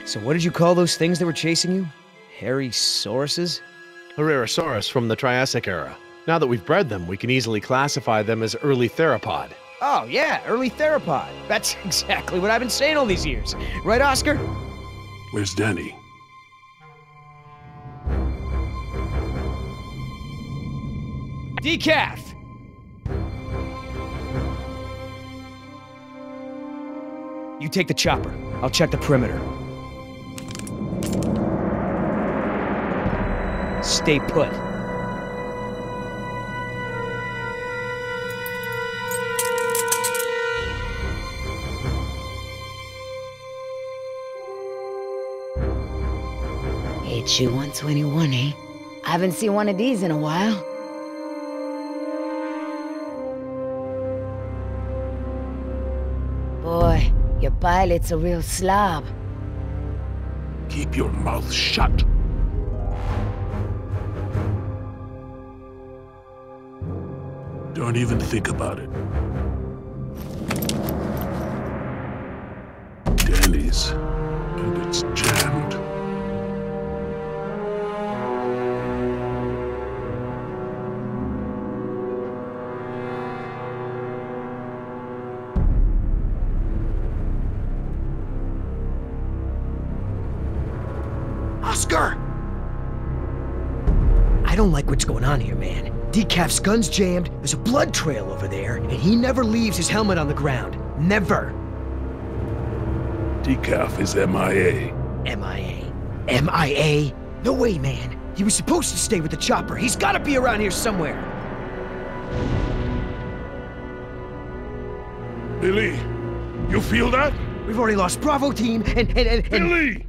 So what did you call those things that were chasing you? Hairy sauruses? Herrerasaurus from the Triassic era. Now that we've bred them, we can easily classify them as early theropod. Oh, yeah, early theropod. That's exactly what I've been saying all these years. Right, Oscar? Where's Danny? Decaf! You take the chopper. I'll check the perimeter. Stay put. HU-121, eh? I haven't seen one of these in a while. Boy, your pilot's a real slob. Keep your mouth shut. Don't even think about it. Danny's, and it's jammed. Oscar! I don't like what's going on here, man. Decaf's gun's jammed, there's a blood trail over there, and he never leaves his helmet on the ground. Never. Decaf is MIA. MIA. MIA? No way, man. He was supposed to stay with the chopper. He's gotta be around here somewhere. Billy, you feel that? We've already lost Bravo team, and... Billy!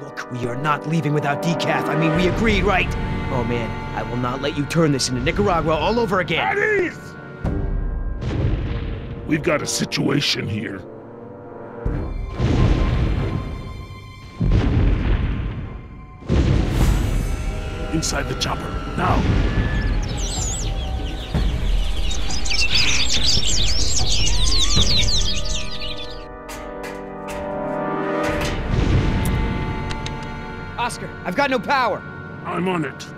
Look, we are not leaving without Decaf. I mean, we agreed, right? Oh, man, I will not let you turn this into Nicaragua all over again. At ease! We've got a situation here. Inside the chopper, now. Oscar, I've got no power. I'm on it.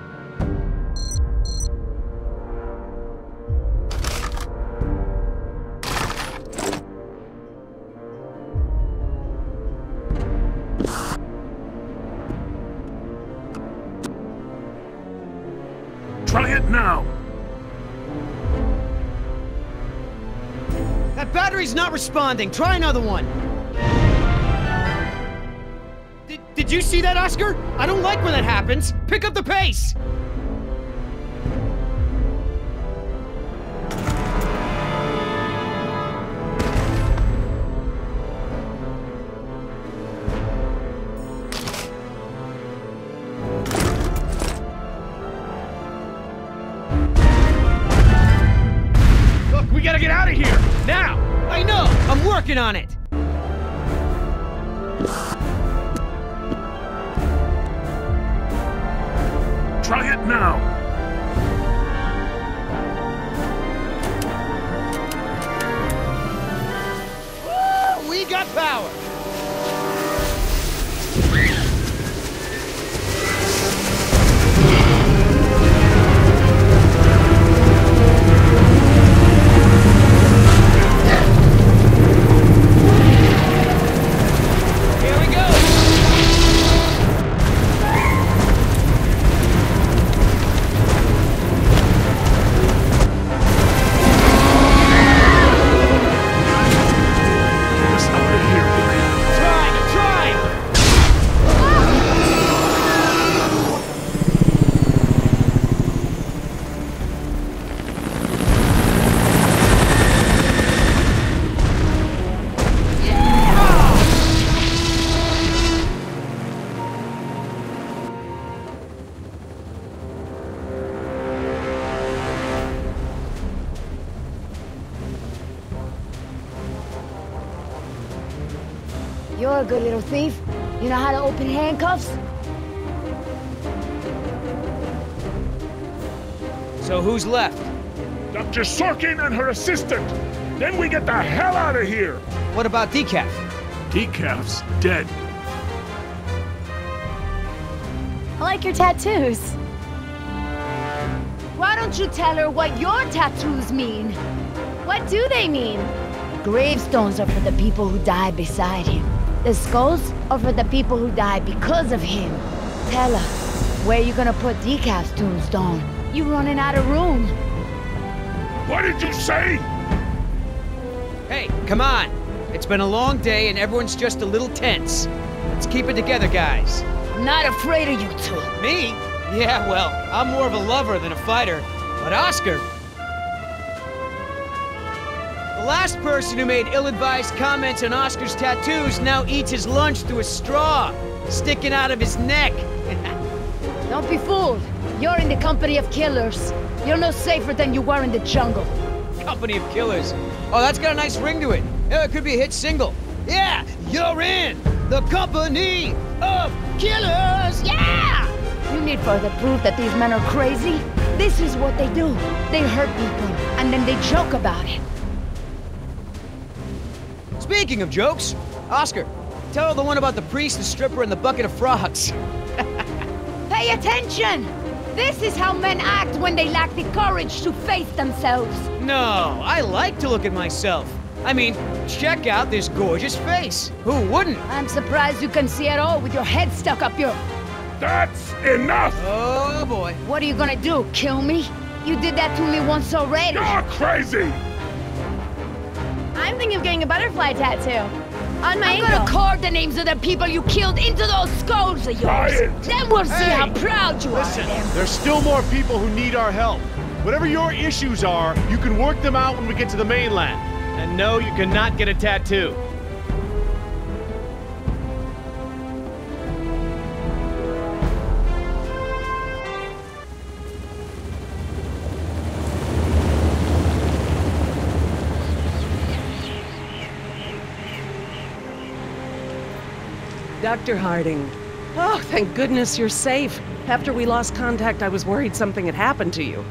Try it now. That battery's not responding. Try another one. Did you see that, Oscar? I don't like when that happens. Pick up the pace. Look, we gotta get out of here now. I know. I'm working on it. Try it now. Woo, we got power. Here we go. You're a good little thief. You know how to open handcuffs? So who's left? Dr. Sorkin and her assistant. Then we get the hell out of here. What about Decaf? Decaf's dead. I like your tattoos. Why don't you tell her what your tattoos mean? What do they mean? Gravestones are for the people who die beside him. The skulls are for the people who die because of him. Tell her, where you gonna put Decaf's tombstone? You running out of room. What did you say? Hey, come on. It's been a long day and everyone's just a little tense. Let's keep it together, guys. I'm not afraid of you two. Me? Yeah, well, I'm more of a lover than a fighter. But Oscar... The last person who made ill-advised comments on Oscar's tattoos now eats his lunch through a straw, sticking out of his neck. Don't be fooled. You're in the company of killers. You're no safer than you were in the jungle. Company of killers. Oh, that's got a nice ring to it. Yeah, it could be a hit single. Yeah, you're in the company of killers. Yeah! You need further proof that these men are crazy? This is what they do. They hurt people, and then they joke about it. Speaking of jokes, Oscar, tell her the one about the priest, the stripper, and the bucket of frogs. Pay attention! This is how men act when they lack the courage to face themselves. No, I like to look at myself. I mean, check out this gorgeous face. Who wouldn't? I'm surprised you can see at all with your head stuck up your... That's enough! Oh, boy. What are you gonna do, kill me? You did that to me once already. You're crazy! I'm thinking of getting a butterfly tattoo. On my I'm ankle. gonna carve the names of the people you killed into those skulls of yours. Try it. Then we'll see Hey, how proud you Listen, are of them. there's still more people who need our help. Whatever your issues are, you can work them out when we get to the mainland. And no, you cannot get a tattoo. Dr. Harding. Oh, thank goodness you're safe. After we lost contact, I was worried something had happened to you.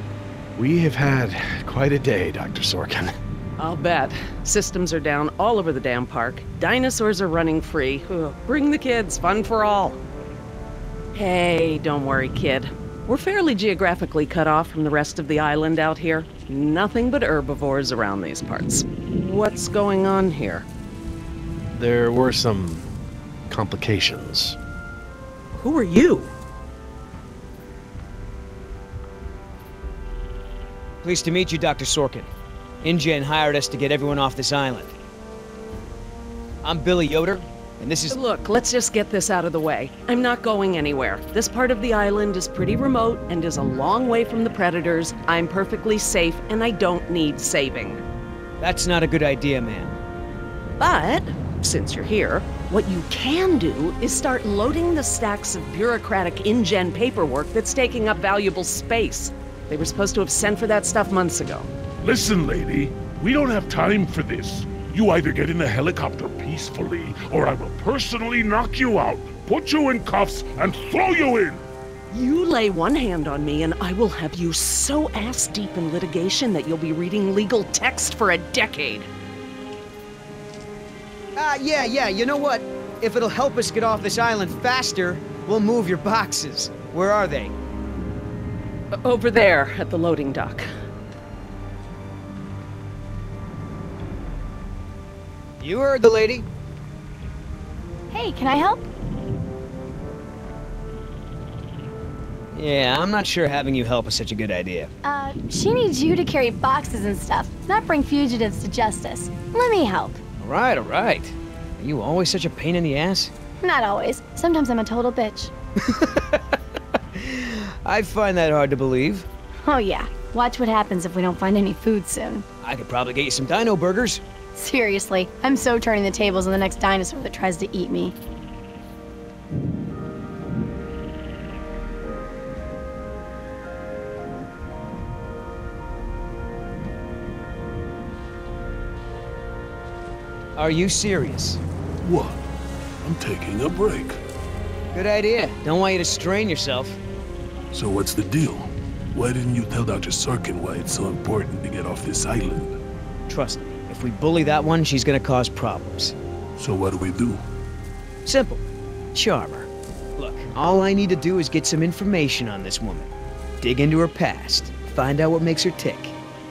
We have had quite a day, Dr. Sorkin. I'll bet. Systems are down all over the damn park. Dinosaurs are running free. Ugh, bring the kids, fun for all. Hey, don't worry, kid. We're fairly geographically cut off from the rest of the island out here. Nothing but herbivores around these parts. What's going on here? There were some complications. Who are you? Pleased to meet you, Dr. Sorkin. InGen hired us to get everyone off this island. I'm Billy Yoder, and this is... Look, let's just get this out of the way. I'm not going anywhere. This part of the island is pretty remote and is a long way from the predators. I'm perfectly safe, and I don't need saving. That's not a good idea, man. But, since you're here, what you can do is start loading the stacks of bureaucratic InGen paperwork that's taking up valuable space. They were supposed to have sent for that stuff months ago. Listen, lady, we don't have time for this. You either get in the helicopter peacefully, or I will personally knock you out, put you in cuffs, and throw you in! You lay one hand on me and I will have you so ass-deep in litigation that you'll be reading legal text for a decade. Yeah, you know what? If it'll help us get off this island faster, we'll move your boxes. Where are they? Over there, at the loading dock. You heard the lady. Hey, can I help? Yeah, I'm not sure having you help is such a good idea. She needs you to carry boxes and stuff, not bring fugitives to justice. Let me help. All right. Are you always such a pain in the ass? Not always. Sometimes I'm a total bitch. I find that hard to believe. Oh yeah. Watch what happens if we don't find any food soon. I could probably get you some dino burgers. Seriously, I'm so turning the tables on the next dinosaur that tries to eat me. Are you serious? What? I'm taking a break. Good idea. Don't want you to strain yourself. So what's the deal? Why didn't you tell Dr. Sorkin why it's so important to get off this island? Trust me, if we bully that one, she's gonna cause problems. So what do we do? Simple. Charm her. Look, all I need to do is get some information on this woman. Dig into her past. Find out what makes her tick.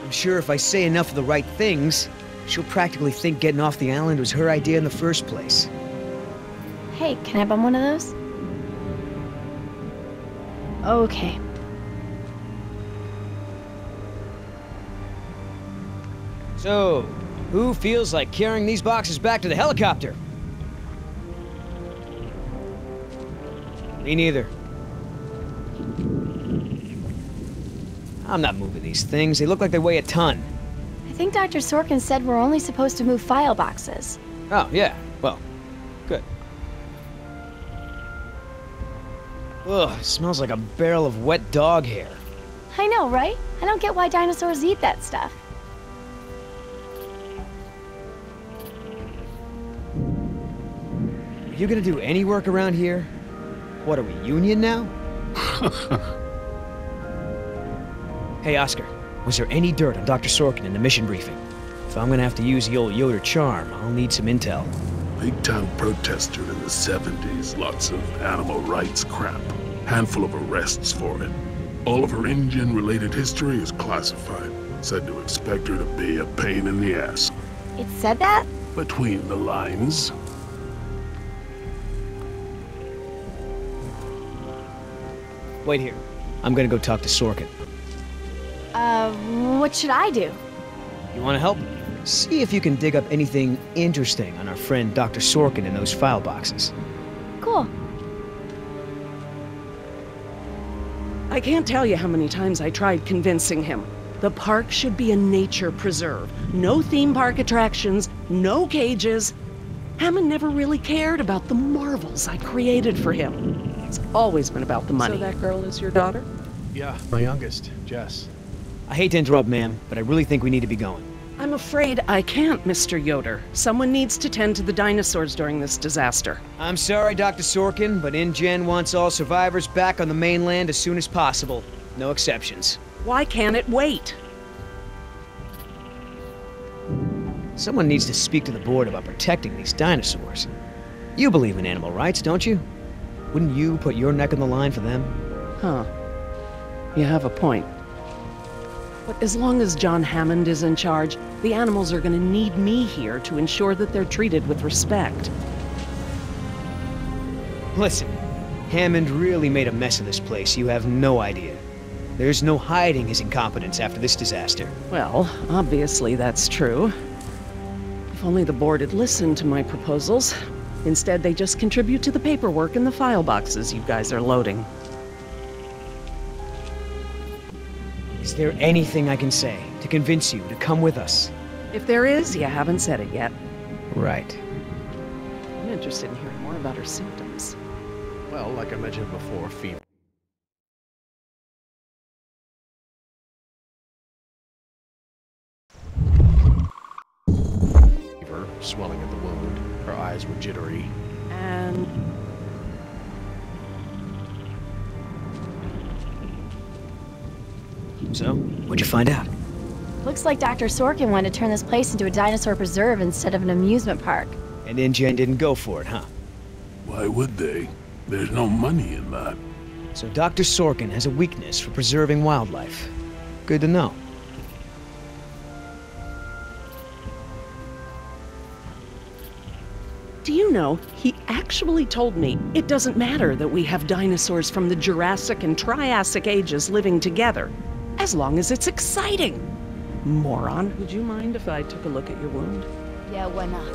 I'm sure if I say enough of the right things, she'll practically think getting off the island was her idea in the first place. Hey, can I bum one of those? Okay. So, who feels like carrying these boxes back to the helicopter? Me neither. I'm not moving these things. They look like they weigh a ton. I think Dr. Sorkin said we're only supposed to move file boxes. Oh, yeah. Well, good. Ugh, it smells like a barrel of wet dog hair. I know, right? I don't get why dinosaurs eat that stuff. Are you gonna do any work around here? What, are we union now? Hey, Oscar, was there any dirt on Dr. Sorkin in the mission briefing? If I'm gonna have to use the old Yoder charm, I'll need some intel. Big-time protester in the 70s, lots of animal rights crap. Handful of arrests for it. All of her InGen-related history is classified. Said to expect her to be a pain in the ass. It said that? Between the lines. Wait here. I'm gonna go talk to Sorkin. What should I do? You wanna help? See if you can dig up anything interesting on our friend Dr. Sorkin in those file boxes. Cool. I can't tell you how many times I tried convincing him. The park should be a nature preserve. No theme park attractions, no cages. Hammond never really cared about the marvels I created for him. It's always been about the money. So that girl is your daughter? Yeah, my youngest, Jess. I hate to interrupt, ma'am, but I really think we need to be going. I'm afraid I can't, Mr. Yoder. Someone needs to tend to the dinosaurs during this disaster. I'm sorry, Dr. Sorkin, but InGen wants all survivors back on the mainland as soon as possible. No exceptions. Why can't it wait? Someone needs to speak to the board about protecting these dinosaurs. You believe in animal rights, don't you? Wouldn't you put your neck on the line for them? Huh. You have a point. But as long as John Hammond is in charge, the animals are going to need me here to ensure that they're treated with respect. Listen, Hammond really made a mess of this place. You have no idea. There's no hiding his incompetence after this disaster. Well, obviously that's true. If only the board had listened to my proposals. Instead, they just contribute to the paperwork in the file boxes you guys are loading. Is there anything I can say to convince you to come with us? If there is, you haven't said it yet. Right. I'm interested in hearing more about her symptoms. Well, like I mentioned before, fever, swelling at the wound. Her eyes were jittery. And So, what'd you find out? Looks like Dr. Sorkin wanted to turn this place into a dinosaur preserve instead of an amusement park. And InGen didn't go for it, huh? Why would they? There's no money in that. So Dr. Sorkin has a weakness for preserving wildlife. Good to know. do you know, he actually told me it doesn't matter that we have dinosaurs from the Jurassic and Triassic ages living together, as long as it's exciting. Moron. Would you mind if I took a look at your wound? Yeah, why not?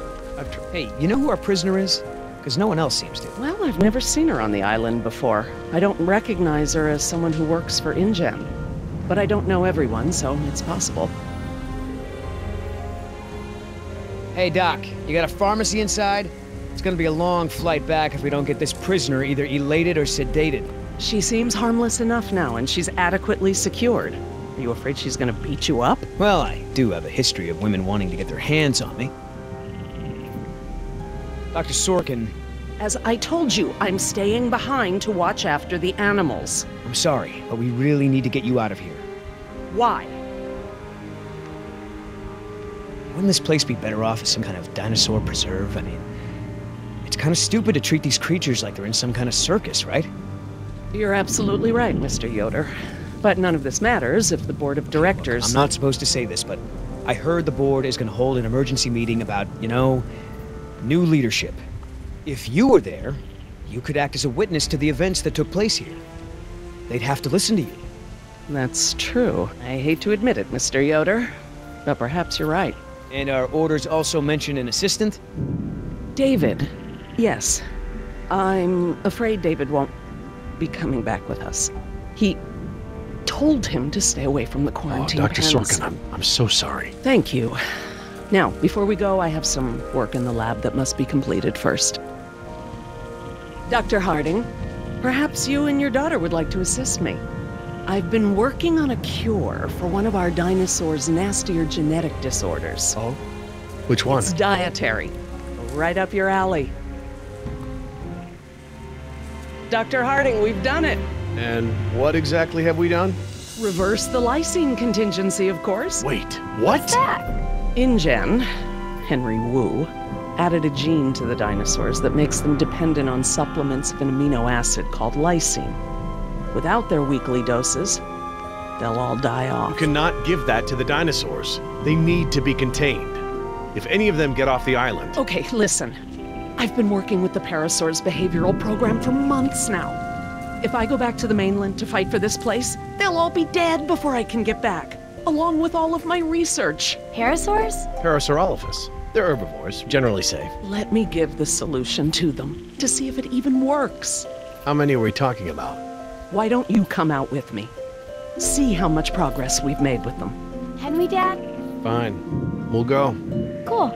Hey, you know who our prisoner is? Because no one else seems to. Well, I've never seen her on the island before. I don't recognize her as someone who works for InGen. But I don't know everyone, so it's possible. Hey, Doc, you got a pharmacy inside? It's gonna be a long flight back if we don't get this prisoner either elated or sedated. She seems harmless enough now, and she's adequately secured. Are you afraid she's gonna beat you up? Well, I do have a history of women wanting to get their hands on me. Dr. Sorkin... As I told you, I'm staying behind to watch after the animals. I'm sorry, but we really need to get you out of here. Why? Wouldn't this place be better off as some kind of dinosaur preserve? I mean, It's kind of stupid to treat these creatures like they're in some kind of circus, right? You're absolutely right, Mr. Yoder. But none of this matters if the board of directors... I'm not supposed to say this, but I heard the board is going to hold an emergency meeting about, new leadership. If you were there, you could act as a witness to the events that took place here. They'd have to listen to you. That's true. I hate to admit it, Mr. Yoder, but perhaps you're right. And our orders also mention an assistant? David. Yes. I'm afraid David won't be coming back with us. He told him to stay away from the quarantine. Oh, Dr. Sorkin, I'm so sorry. Thank you. Now, before we go, I have some work in the lab that must be completed first. Dr. Harding, perhaps you and your daughter would like to assist me. I've been working on a cure for one of our dinosaurs' nastier genetic disorders. Oh? Which one? It's dietary. Right up your alley. Dr. Harding, we've done it. And what exactly have we done? Reverse the lysine contingency, of course. Wait, what? What's that? InGen, Henry Wu, added a gene to the dinosaurs that makes them dependent on supplements of an amino acid called lysine. Without their weekly doses, they'll all die off. You cannot give that to the dinosaurs. They need to be contained. If any of them get off the island... Okay, listen. I've been working with the Parasaur's behavioral program for months now. If I go back to the mainland to fight for this place, they'll all be dead before I can get back, along with all of my research. Parasaurs? Parasaurolophus. They're herbivores, generally safe. Let me give the solution to them, to see if it even works. How many are we talking about? Why don't you come out with me? See how much progress we've made with them. Henry, Dad? Fine. We'll go. Cool.